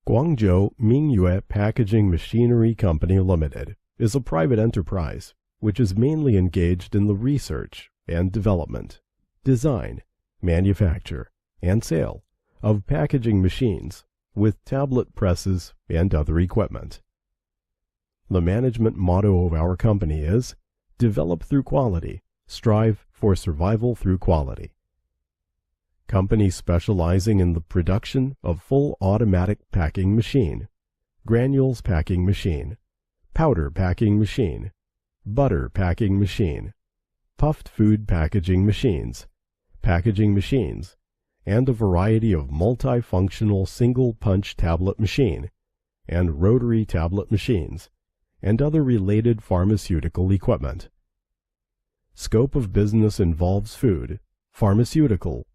Guangzhou Mingyue Packaging Machinery Company Limited is a private enterprise which is mainly engaged in the research and development, design, manufacture, and sale of packaging machines with tablet presses and other equipment. The management motto of our company is, "Develop through quality, strive for survival through quality." Company specializing in the production of full automatic packing machine, granules packing machine, powder packing machine, butter packing machine, puffed food packaging machines, and a variety of multifunctional single-punch tablet machine, and rotary tablet machines, and other related pharmaceutical equipment. Scope of business involves food, pharmaceutical,